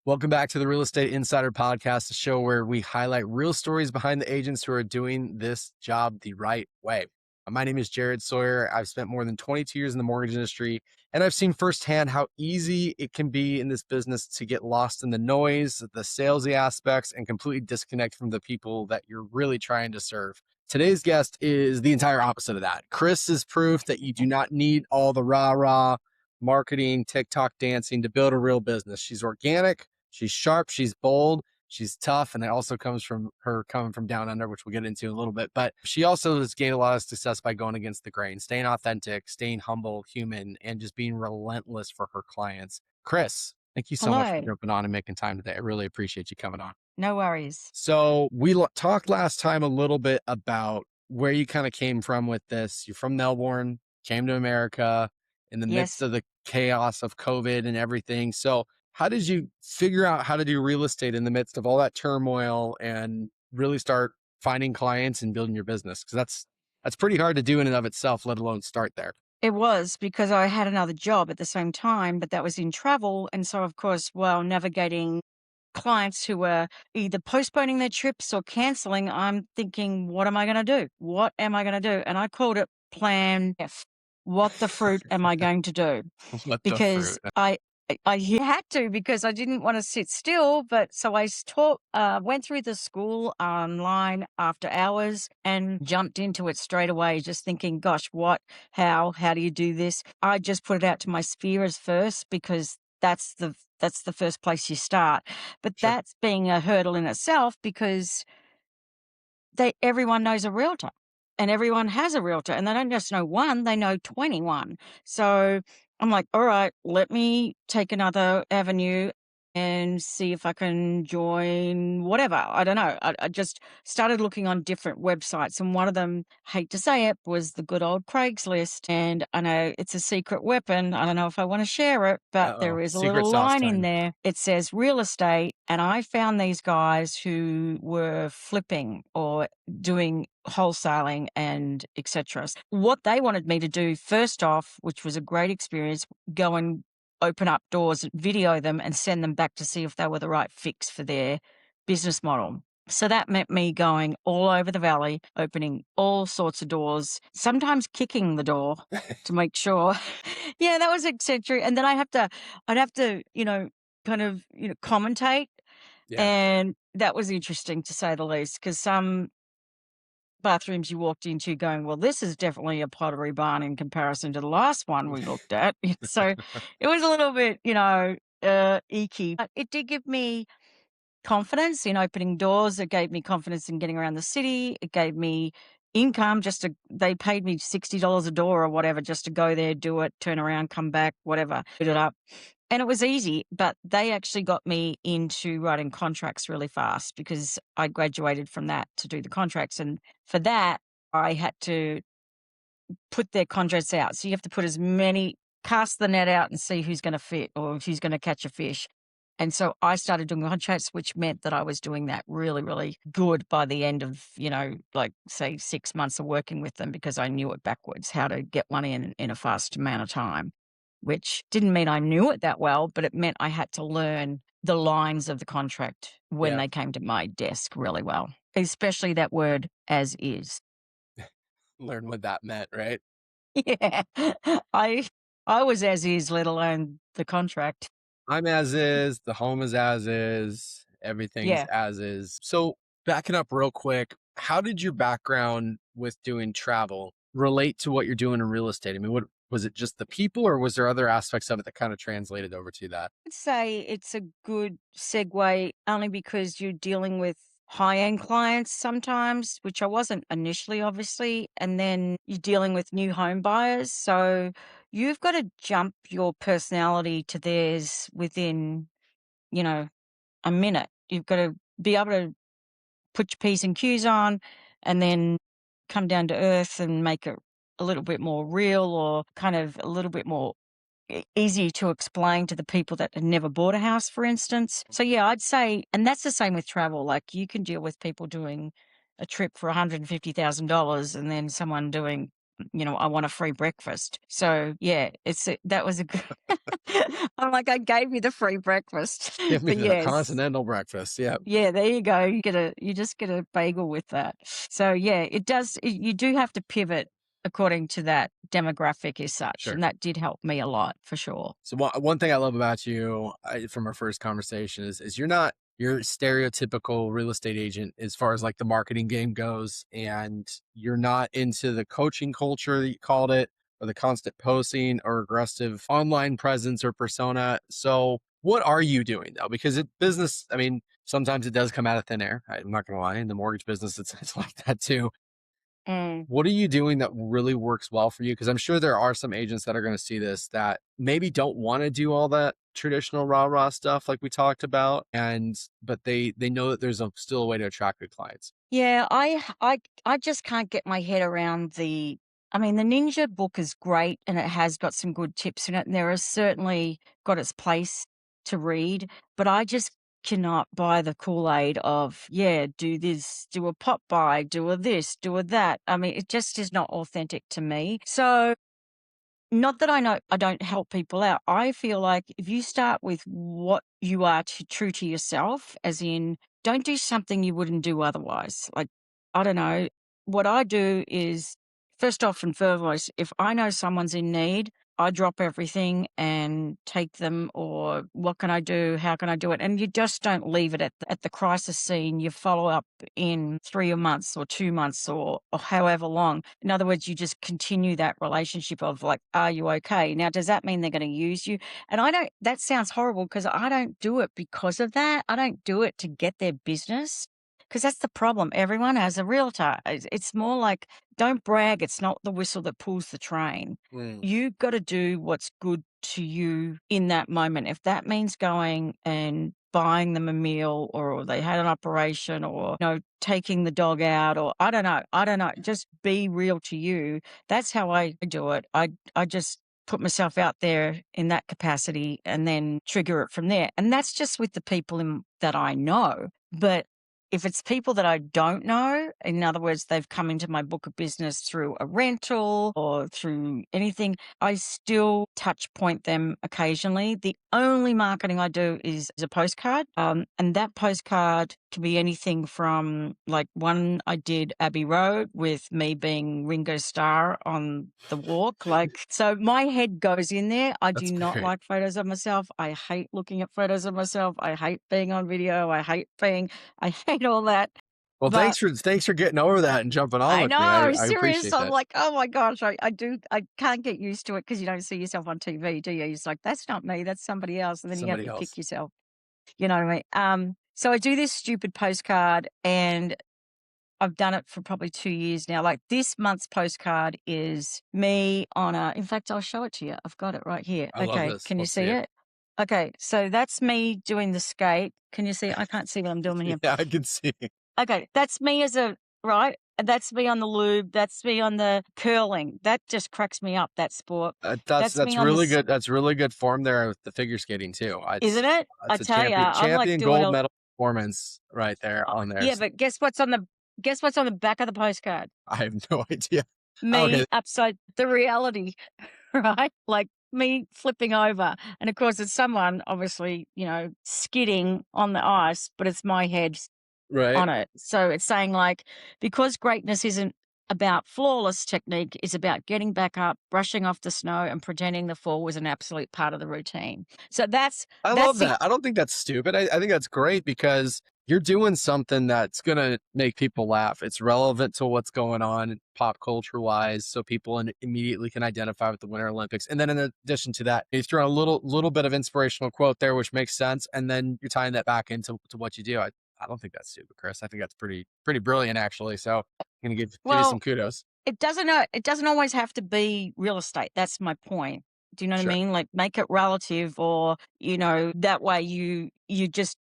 Welcome back to the Real Estate Insider Podcast, a show where we highlight real stories behind the agents who are doing this job the right way. My name is Jared Sawyer. I've spent more than 22 years in the mortgage industry, and I've seen firsthand how easy it can be in this business to get lost in the noise, the salesy aspects, and completely disconnect from the people that you're really trying to serve. Today's guest is the entire opposite of that. Chris is proof that you do not need all the rah-rah marketing, TikTok dancing to build a real business. She's organic. She's sharp, she's bold, she's tough, and it also comes from her coming from down under, which we'll get into in a little bit. But she also has gained a lot of success by going against the grain, staying authentic, staying humble, human, and just being relentless for her clients. Chris, thank you so much for Hello. jumping on and making time today. I really appreciate you coming on. No worries. So we talked last time a little bit about where you kind of came from with this. You're from Melbourne, came to America in the midst Yes. of the chaos of COVID and everything. So how did you figure out how to do real estate in the midst of all that turmoil and really start finding clients and building your business? Because that's pretty hard to do in and of itself, let alone start there. It was because I had another job at the same time, but that was in travel. And so, of course, while navigating clients who were either postponing their trips or canceling, I'm thinking, what am I going to do? What am I going to do? And I called it Plan F. What the fruit am I going to do? What the Because fruit? I had to because I didn't want to sit still. But so I went through the school online after hours and jumped into it straight away, just thinking, gosh, how do you do this? I just put it out to my spheres first because that's the first place you start. But Sure. that's being a hurdle in itself because everyone knows a realtor and everyone has a realtor and they don't just know one, they know 21. So I'm like, all right, let me take another avenue and see if I can join whatever. I don't know. I just started looking on different websites, and one of them, hate to say it, was the good old Craigslist. And I know it's a secret weapon. I don't know if I want to share it, but Uh-oh. there is a Secret little sauce line in time. there. It says real estate. And I found these guys who were flipping or doing wholesaling and etc. What they wanted me to do first off, which was a great experience, go and open up doors, video them and send them back to see if they were the right fix for their business model. So that meant me going all over the valley, opening all sorts of doors, sometimes kicking the door to make sure. Yeah, that was eccentric. And then I'd have to, kind of, commentate. Yeah. And that was interesting to say the least, because some bathrooms you walked into going, well, this is definitely a pottery barn in comparison to the last one we looked at. So it was a little bit, icky. But it did give me confidence in opening doors. It gave me confidence in getting around the city. It gave me income they paid me $60 a door or whatever just to go there, do it, turn around, come back, whatever, put it up. And it was easy, but they actually got me into writing contracts really fast because I graduated from that to do the contracts. And for that, I had to put their contracts out. So you have to cast the net out and see who's going to fit or who's going to catch a fish. And so I started doing contracts, which meant that I was doing that really, really good by the end of, like say 6 months of working with them because I knew it backwards, how to get one in a fast amount of time, which didn't mean I knew it that well, but it meant I had to learn the lines of the contract when Yeah. they came to my desk really well, especially that word as is. Learn what that meant, right? Yeah. I I was as is, let alone the contract. I'm as is, the home is as is, everything's Yeah. as is. So backing up real quick, how did your background with doing travel relate to what you're doing in real estate? I mean, what was it, just the people, or was there other aspects of it that kind of translated over to that? I'd say it's a good segue only because you're dealing with high-end clients sometimes, which I wasn't initially, obviously, and then you're dealing with new home buyers. So you've got to jump your personality to theirs within, you know, a minute. You've got to be able to put your P's and Q's on and then come down to earth and make it a little bit more real or kind of a little bit more easy to explain to the people that had never bought a house, for instance. So, yeah, I'd say, and that's the same with travel. Like you can deal with people doing a trip for $150,000 and then someone doing I want a free breakfast. So yeah, that was a good. I'm like, I gave you the free breakfast, Give me but the yes, continental breakfast. Yeah, yeah, there you go. You just get a bagel with that. So yeah, you do have to pivot according to that demographic as such, sure. and that did help me a lot for sure. So one thing I love about you from our first conversation is you're not your stereotypical real estate agent as far as like the marketing game goes, and you're not into the coaching culture that you called it, or the constant posting or aggressive online presence or persona. So what are you doing though? Because business, I mean, sometimes it does come out of thin air. I'm not gonna lie. In the mortgage business, it's like that too. Mm. What are you doing that really works well for you? Because I'm sure there are some agents that are going to see this that maybe don't want to do all that traditional rah-rah stuff like we talked about, and but they know that there's still a way to attract good clients. Yeah, I just can't get my head around the. I mean, the Ninja book is great and it has got some good tips in it, and there has certainly got its place to read, but I just cannot buy the Kool-Aid of, yeah, do this, do a pop buy, do a this, do a that. I mean, it just is not authentic to me. So not that I know I don't help people out. I feel like if you start with what you are true to yourself, as in, don't do something you wouldn't do otherwise. Like, I don't know. What I do is, first off and foremost, if I know someone's in need, I drop everything and take them, or what can I do? How can I do it? And you just don't leave it at the crisis scene. You follow up in 3 months or 2 months or however long. In other words, you just continue that relationship of like, are you okay? Now, does that mean they're going to use you? And that sounds horrible because I don't do it because of that. I don't do it to get their business because that's the problem. Everyone has a realtor. It's more like, don't brag. It's not the whistle that pulls the train. Mm, You got to do what's good to you in that moment. If that means going and buying them a meal, or they had an operation, or taking the dog out, or I don't know, just be real to you. That's how I do it. I just put myself out there in that capacity and then trigger it from there. And that's just with the people that I know. But if it's people that I don't know, in other words, they've come into my book of business through a rental or through anything, I still touch point them occasionally. The only marketing I do is a postcard. And that postcard can be anything from, like, one I did Abbey Road with me being Ringo Starr on the walk. Like, so my head goes in there. I do that's not great. like photos of myself. I hate looking at photos of myself. I hate being on video. I hate all that. Well, But thanks for getting over that and jumping on I with me. know, I serious. appreciate I'm that. like, oh my gosh, I can't get used to it because you don't see yourself on TV, do you? It's like, that's not me, that's somebody else. And then you have Somebody to pick else. yourself. You know what I mean? So I do this stupid postcard and I've done it for probably 2 years now. Like, this month's postcard is me in fact, I'll show it to you. I've got it right here. I love Okay. this. Can you Let's see see it. it? Okay. So that's me doing the skate. Can you see? I can't see what I'm doing here. Yeah, I can see. Okay, that's me right? That's me on the lube, that's me on the curling. That just cracks me up, that sport. That's me That's on really this, good. That's really good form there with the figure skating too. isn't it? I It's a tell ya, I'm like champion doing gold medal performance right there on there. yeah, but guess what's on the back of the postcard? I have no idea. Okay, Me upside the reality, right? Like, me flipping over. And of course, it's someone obviously, skidding on the ice, but it's my head right. on it. So it's saying, like, because greatness isn't about flawless technique, it's about getting back up, brushing off the snow, and pretending the fall was an absolute part of the routine. So I that's love the that. I don't think that's stupid. I think that's great because you're doing something that's gonna make people laugh. It's relevant to what's going on pop culture wise, so people immediately can identify with the Winter Olympics. And then in addition to that, you throw a little bit of inspirational quote there, which makes sense, and then you're tying that back into what you do. I don't think that's stupid, Chris. I think that's pretty brilliant actually. So I'm gonna give you some well, kudos. it doesn't always have to be real estate. That's my point. Do you know what I Sure. mean? Like, make it relative, or that way you just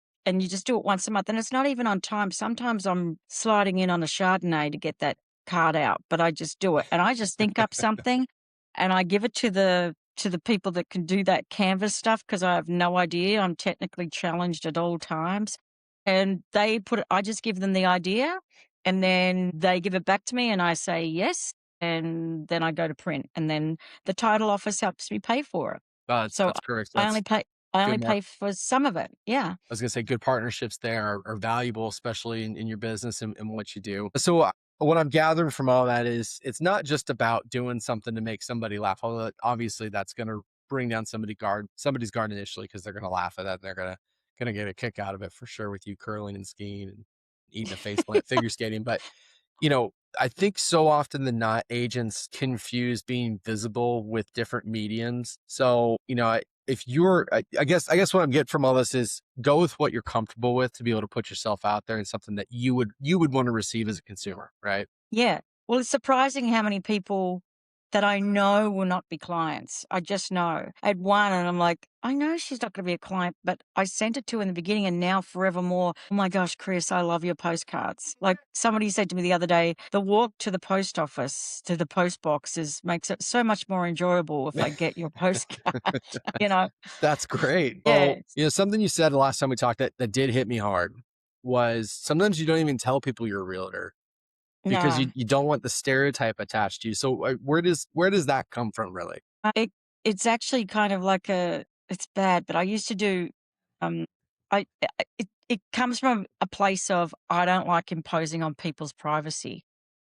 do it once a month, and it's not even on time. Sometimes I'm sliding in on a Chardonnay to get that card out, but I just do it, and I just think up something, and I give it to the people that can do that canvas stuff because I have no idea. I'm technically challenged at all times, and I just give them the idea, and then they give it back to me, and I say yes. and then I go to print, and then the title office helps me pay for it. So That's correct. I only That's pay I only good pay for some of it. Yeah. I was gonna say good partnerships there are valuable, especially in your business and what you do. So what I'm gathering from all that is it's not just about doing something to make somebody laugh. Although obviously that's gonna bring down somebody's guard initially because they're gonna laugh at that. And they're gonna get a kick out of it for sure with you curling and skiing and eating a face plant, figure skating. But I think so often than not, agents confuse being visible with different mediums. So, if you're, I guess what I'm getting from all this is go with what you're comfortable with to be able to put yourself out there and something that you would want to receive as a consumer, right? Yeah. Well, it's surprising how many people that I know will not be clients. I just know. I had one and I'm like, I know she's not going to be a client, but I sent it to her in the beginning and now forevermore. Oh my gosh, Chris, I love your postcards. Like somebody said to me the other day, the walk to the post office, to the post boxes makes it so much more enjoyable if I get your postcard, you know? That's great. Oh, Yes. something you said the last time we talked that did hit me hard was sometimes you don't even tell people you're a realtor because No. you don't want the stereotype attached to you. So where does that come from really? It's actually kind of like it's bad, but I used to do, um, it comes from a place of I don't like imposing on people's privacy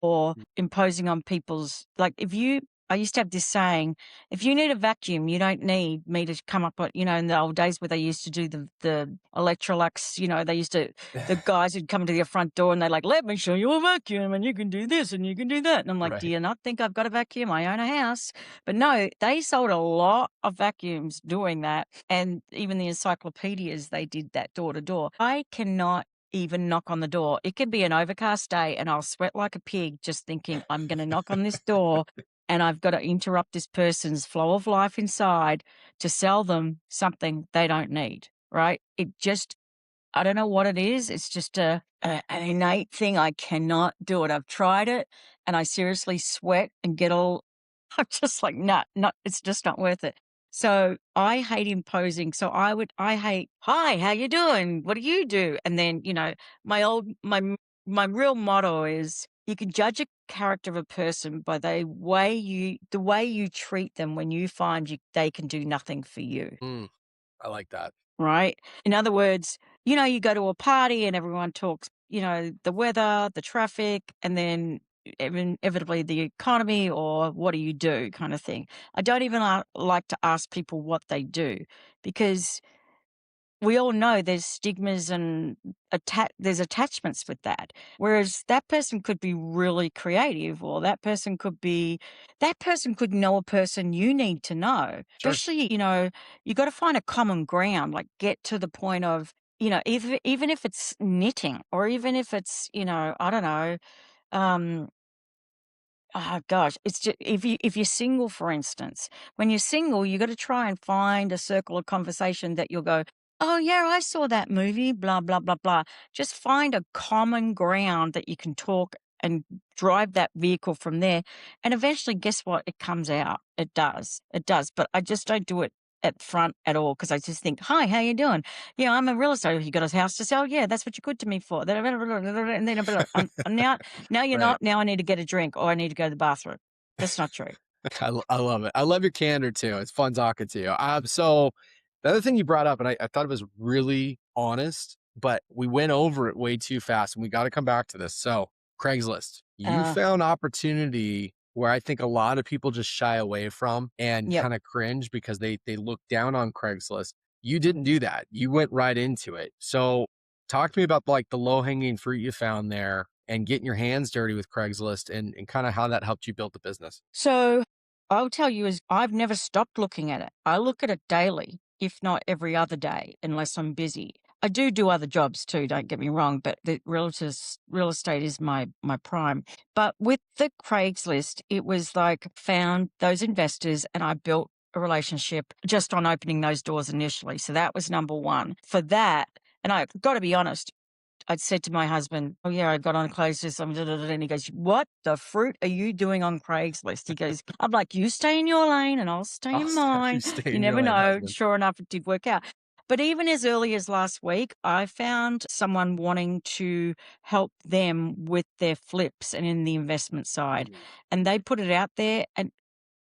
or imposing on people's like, if you I used to have this saying, "If you need a vacuum, you don't need me to come up with," in the old days where they used to do the Electrolux, they used to the guys who'd come to your front door and they're like, "Let me show you a vacuum, and you can do this, and you can do that." And I'm like, "Do Right. you not think I've got a vacuum? I own a house." But no, they sold a lot of vacuums doing that, and even the encyclopedias, they did that door to door. I cannot even knock on the door. It could be an overcast day, and I'll sweat like a pig just thinking, "I'm gonna knock on this door, and I've gotta interrupt this person's flow of life inside to sell them something they don't need," right? It just I don't know what it is. It's just an innate thing. I cannot do it. I've tried it, and I seriously sweat and get all I'm just like, "Nah, not it's just not worth it." So, I hate imposing. So, I hate, "Hi, how you doing? What do you do?" And then, my old my real motto is, you can judge a character of a person by the way you treat them when you find they can do nothing for you. Mm, I like that. Right? In other words, you go to a party and everyone talks, the weather, the traffic, and then inevitably the economy or what do you do kind of thing. I don't even like to ask people what they do because we all know there's stigmas and there's attachments with that. Whereas that person could be really creative, or that person could know a person you need to know. Sure. Especially, you got to find a common ground, like get to the point of, even if it's knitting, or even if it's, I don't know, um, oh gosh, it's just if you're single, for instance, when you're single, you got to try and find a circle of conversation that you'll go, "Oh yeah, I saw that movie." Blah blah blah blah. Just find a common ground that you can talk and drive that vehicle from there, and eventually, guess what? It comes out. It does. It does. But I just don't do it at front at all because I just think, "Hi, how you doing? Yeah, I'm a real estate. You got a house to sell? Yeah, that's what you're good to me for." And then now you're Right. not. Now I need to get a drink or I need to go to the bathroom. That's not true. I love it. I love your candor too. It's fun talking to you. So the other thing you brought up, and I thought it was really honest, but we went over it way too fast, and we got to come back to this. So Craigslist, you Uh, found opportunity where I think a lot of people just shy away from and yep. kind of cringe because they look down on Craigslist. You didn't do that. You went right into it. So talk to me about like the low hanging fruit you found there and getting your hands dirty with Craigslist and kind of how that helped you build the business. So I'll tell you is I've never stopped looking at it. I look at it daily, if not every other day, unless I'm busy. I do other jobs too, don't get me wrong, but the real estate is my prime. But with the Craigslist, it was like found those investors and I built a relationship just on opening those doors initially. So that was number one. For that, and I got to be honest, I'd said to my husband, "Oh, yeah, I got on Craigslist," and he goes, "What the fruit are you doing on Craigslist?" He goes, I'm like, "You stay in your lane and I'll stay in I'll mine. you stay You in your never lane, know." husband. Sure enough, it did work out. But even as early as last week, I found someone wanting to help them with their flips and in the investment side. Mm, And they put it out there, and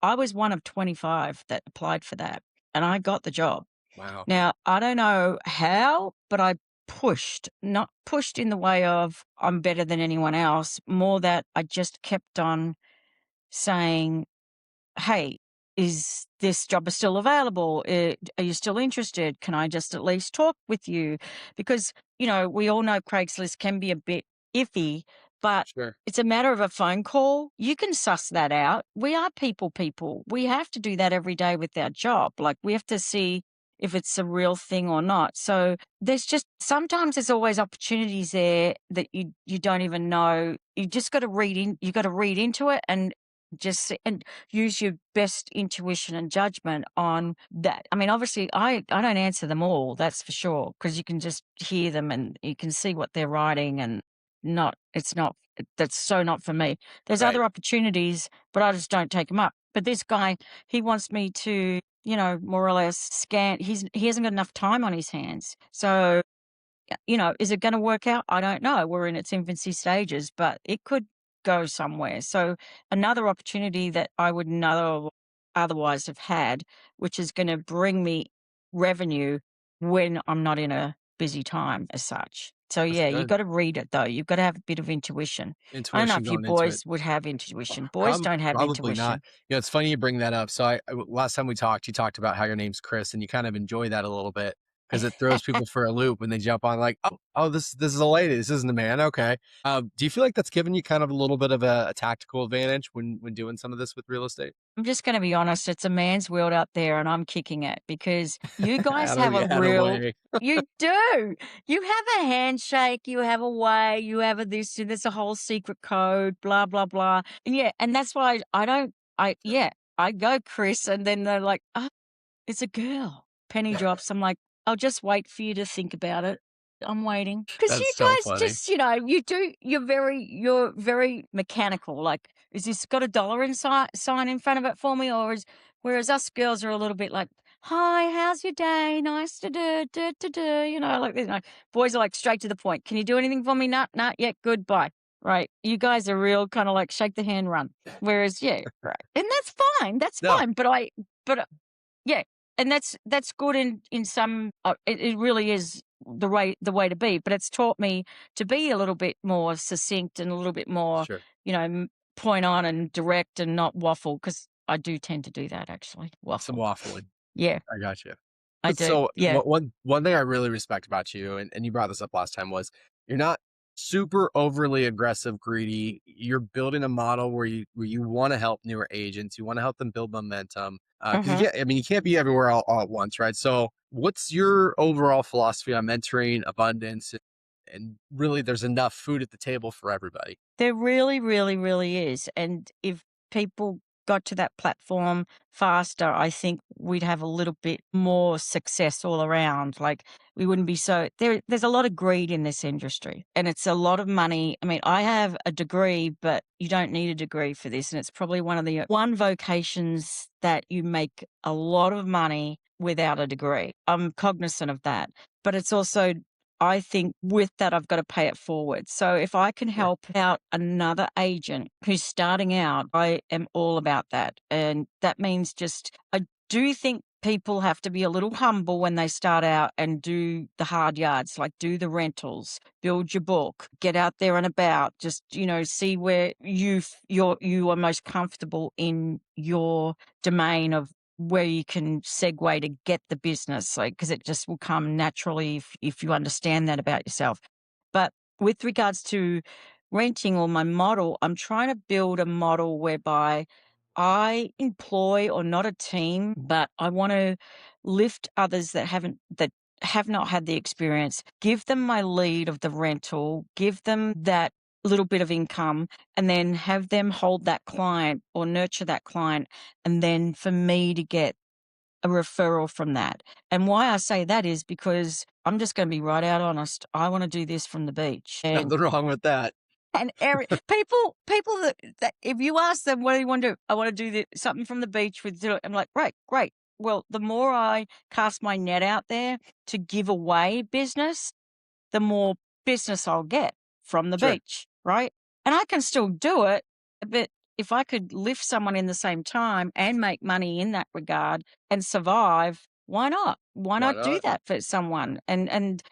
I was one of 25 that applied for that, and I got the job. wow. Now, I don't know how, but I pushed, not pushed in the way of I'm better than anyone else, more that I just kept on saying, "Hey, is this job is still available? Are you still interested? Can I just at least talk with you?" Because, we all know Craigslist can be a bit iffy, but Sure. it's a matter of a phone call. You can suss that out. We are people. We have to do that every day with our job. Like, we have to see if it's a real thing or not. So there's just sometimes there's always opportunities there that you don't even know. You just got to you got to read into it and and use your best intuition and judgment on that. I mean, obviously, I don't answer them all, that's for sure, because you can just hear them and you can see what they're writing and it's not, that's so not for me. There's Right. other opportunities, but I just don't take them up. But this guy, he wants me to, more or less he hasn't got enough time on his hands. So is it going to work out? I don't know. We're in its infancy stages, but it could go somewhere. So another opportunity that I would not otherwise have had, which is going to bring me revenue when I'm not in a busy time as such. So That's yeah, you good. got to read it though. You've got to have a bit of intuition. I don't know Intuition if you going into it. boys would have intuition. Boys don't have Probably not. intuition. It's funny you bring that up. So last time we talked, you talked about how your name's Chris, and you kind of enjoy that a little bit because it throws people for a loop when they jump on like, oh, this is a lady, this isn't a man. Okay. Do you feel like that's given you kind of a little bit of a tactical advantage when doing some of this with real estate? I'm just gonna be honest, it's a man's world out there and I'm kicking it because you guys have a Out of the real way. you do. You have a handshake, you have a way, you have a this, there's a whole secret code, blah, blah, blah. And yeah, and that's why I don't I go, Chris, and then they're like, "Oh, it's a girl." Penny drops. I'm like, "I'll just wait for you to think about it." I'm waiting because That's you so guys funny. just, you're very mechanical. Like, is this got a dollar sign in front of it for me, or is whereas us girls are a little bit like, "Hi, how's your day? Nice to do." Like this. Like, boys are like straight to the point. Can you do anything for me? Not yet. Goodbye. Right. You guys are real kind of like shake the hand, run. Whereas, yeah, right, and that's fine. That's No, fine. But yeah, and that's good in some it really is the way to be, but it's taught me to be a little bit more succinct and a little bit more, sure. point on and direct and not waffle because I do tend to do that actually, Some waffle. waffling. Yeah, I got you. I do. So Yeah. one thing I really respect about you, and you brought this up last time, was you're not super overly aggressive, greedy. You're building a model where you want to help newer agents. You want to help them build momentum. Because Mhm. you can't be everywhere all at once, right? So what's your overall philosophy on mentoring, abundance, and really there's enough food at the table for everybody? There really, really, really is. And if people got to that platform faster, I think we'd have a little bit more success all around. Like we wouldn't be there's a lot of greed in this industry and it's a lot of money. I mean, I have a degree, but you don't need a degree for this. And it's probably one of the one vocations that you make a lot of money without a degree. I'm cognizant of that. But it's also I think with that, I've got to pay it forward. So if I can Sure. help out another agent who's starting out, I am all about that. And that means I do think people have to be a little humble when they start out and do the hard yards, like do the rentals, build your book, get out there and about, just, see where you are most comfortable in your domain of where you can segue to get the business, like, because it just will come naturally if you understand that about yourself. But with regards to renting or my model, I'm trying to build a model whereby I employ or not a team, but I want to lift others that have not had the experience, give them my lead of the rental, give them that little bit of income, and then have them hold that client or nurture that client, and then for me to get a referral from that. And why I say that is because I'm just going to be right out honest. I want to do this from the beach. And Nothing wrong with that. people that if you ask them what do you want to do, I want to do something from the beach with. I'm like, great, great. well, the more I cast my net out there to give away business, the more business I'll get from the Sure. beach, right? And I can still do it, but if I could lift someone in the same time and make money in that regard and survive, why not? Why Why not do not? that for someone? And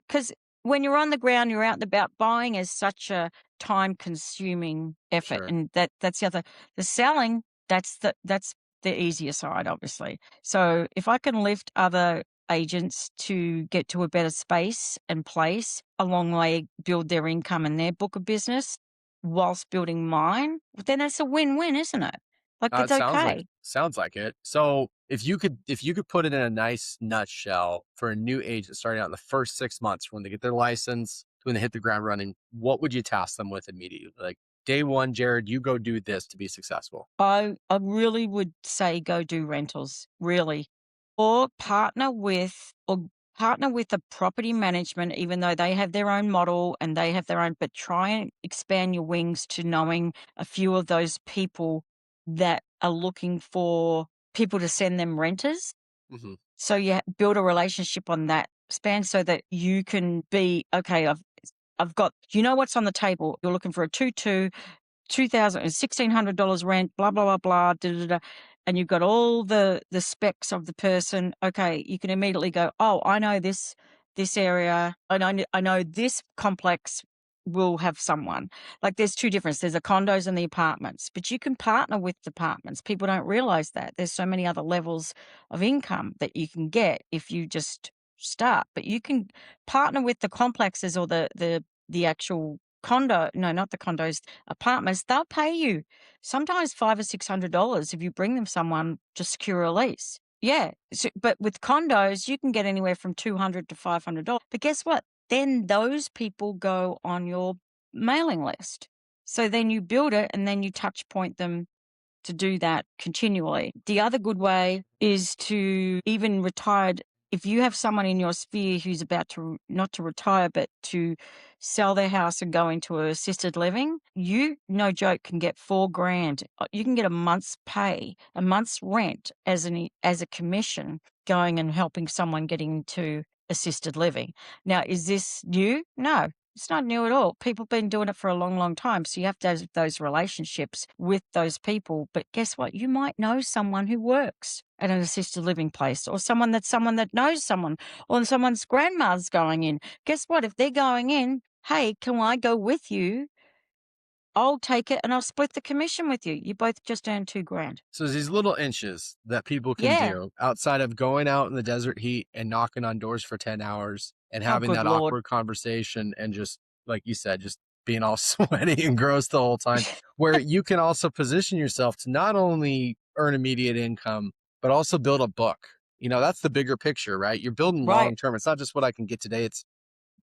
because when you're on the ground, you're out and about. Buying is such a time-consuming effort, Sure. and that's the other. The selling, that's the easier side, obviously. So if I can lift other agents to get to a better space and place, a long way build their income and their book of business whilst building mine, then it's a win-win, isn't it? Like, it's It okay. sounds like it. So if you could put it in a nice nutshell for a new agent starting out in the first 6 months when they get their license, when they hit the ground running, what would you task them with immediately? Like day one, Jared, you go do this to be successful. I really would say go do rentals, really, or partner with a property management, even though they have their own model and they have their own, but try and expand your wings to knowing a few of those people that are looking for people to send them renters. Hmm. So you build a relationship on that span so that you can be, okay, I've got, what's on the table. You're looking for a 2-2, 2,000 and $1,600 rent, blah, blah, blah, blah, da, da, da, and you've got all the specs of the person. Okay, you can immediately go, "Oh, I know this area, and I know this complex will have someone." Like, there's 2 difference. There's the condos and the apartments, but you can partner with the apartments. People don't realize that. There's so many other levels of income that you can get if you just start, but you can partner with the complexes or the actual condo, no, not the condos, apartments. They'll pay you sometimes 5 or $600 if you bring them someone to secure a lease. Yeah, but with condos, you can get anywhere from 200 to $500. But guess what? Then those people go on your mailing list. So then you build it and then you touch point them to do that continually. The other good way is to even retired, if you have someone in your sphere who's about to not to retire, but to sell their house and go into assisted living, you, no joke, can get 4 grand. You can get a month's pay, a month's rent as a commission going and helping someone getting into assisted living. Now, is this new? No, it's not new at all. People have been doing it for a long, long time. So you have to have those relationships with those people. But guess what? You might know someone who works at an assisted living place, or someone that knows someone, or someone's grandma's going in. Guess what? If they're going in, hey, can I go with you? I'll take it and I'll split the commission with you. You both just earned 2 grand. So these little inches that people can Yeah. do outside of going out in the desert heat and knocking on doors for 10 hours and Oh, having good that Lord. awkward conversation and just, like you said, just being all sweaty and gross the whole time, where you can also position yourself to not only earn immediate income, but also build a book. That's the bigger picture, right? You're building Right. long term. It's not just what I can get today. It's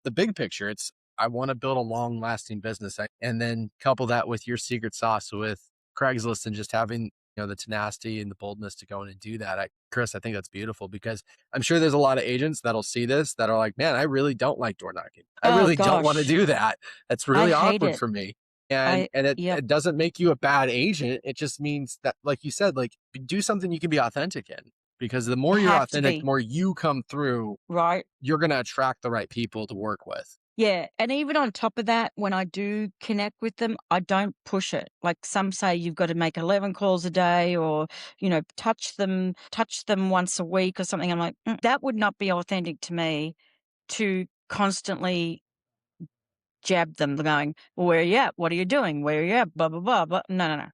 the big picture. It's I want to build a long lasting business, and then couple that with your secret sauce with Craigslist and just having the tenacity and the boldness to go in and do that. Chris, I think that's beautiful because I'm sure there's a lot of agents that'll see this that are like, man, I really don't like door knocking. I Oh, really don't want to gosh. do that. That's I really hate awkward it. for me. And Yep. it doesn't make you a bad agent. It just means that, like you said, like do something you can be authentic in, because the You more you're have to authentic, the be. more you come through, Right. you're going to attract the right people to work with. Yeah, and even on top of that, when I do connect with them, I don't push it. Like, some say you've got to make 11 calls a day, or, touch them once a week or something. I'm like, that would not be authentic to me, to constantly jab them, going, "Well, where are you at? What are you doing? Where are you at? Blah, blah, blah, blah." No, no, no.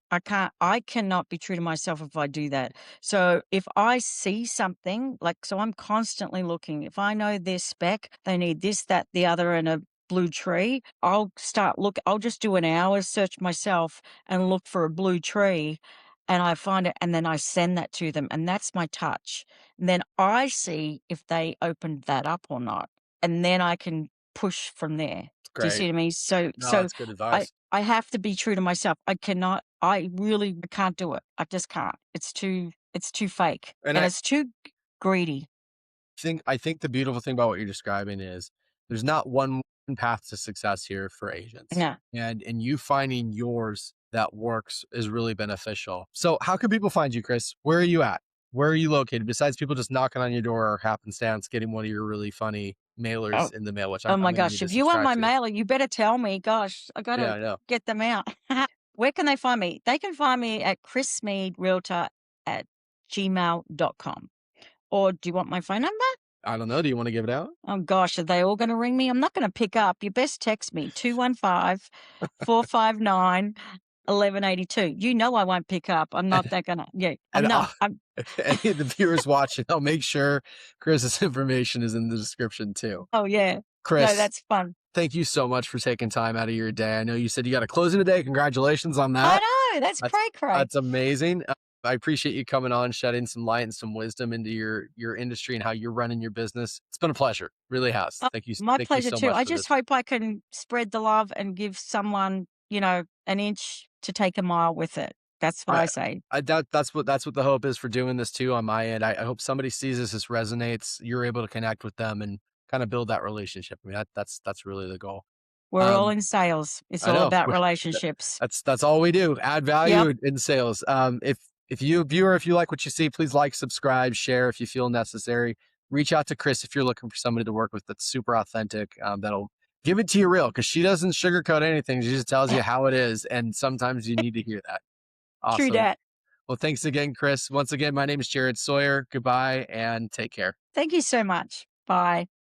I cannot be true to myself if I do that. So if I see something, like, so I'm constantly looking. If I know their spec, they need this, that, the other, and a blue tree, I'll just do an hour search myself and look for a blue tree, and I find it, and then I send that to them, and that's my touch. And then I see if they opened that up or not, and then I can push from there. Do you see Great. what I mean? So No, so that's good I advice. I have to be true to myself. I really can't do it. I just can't. It's too fake, And and it's too greedy. I think the beautiful thing about what you're describing is there's not one path to success here for agents. Yeah. And you finding yours that works is really beneficial. So how can people find you, Chris? Where are you at? Where are you located? Besides people just knocking on your door or happenstance getting one of your really funny Oh, mailers in the mail, which oh I'm my gonna need gosh, to if you want subscribe my to. mailer, you better tell me. Gosh, I Yeah, gotta I know. get them out. Where can they find me? They can find me at chrismeadrealtor@gmail.com. Or do you want my phone number? I don't know. Do you want to give it out? Oh gosh, are they all gonna ring me? I'm not gonna pick up. You best text me 215-459-1182. You know I won't pick up. I'm not that gonna yeah, I'm And not. I'm if any of the viewers watching, I'll make sure Chris's information is in the description too. oh yeah. No, Chris, that's fun. thank you so much for taking time out of your day. I know you said you got a closing today. Congratulations on I that. know, that's That's cray cray. that's amazing. I appreciate you coming on, shedding some light and some wisdom into your industry and how you're running your business. It's been a pleasure. Really has. Oh, my Thank you pleasure so too. much I for just this. hope I can spread the love and give someone, an inch to take a mile with it. That's what I I say. that's what the hope is for doing this too on my end. I hope somebody sees this resonates. You're able to connect with them and kind of build that relationship. I mean, that's really the goal. We're all Um, in sales. It's I all know. about relationships. That's all we do. Add Yep. value in sales. If you viewer, if you like what you see, please like, subscribe, share if you feel necessary. Reach out to Chris if you're looking for somebody to work with that's super authentic. That'll give it to you real because she doesn't sugarcoat anything. She just tells you how it is, and sometimes you need to hear that. True Awesome. dat. Well, thanks again, Chris. Once again, my name is Jared Sawyer. Goodbye and take care. Thank you so much. Bye.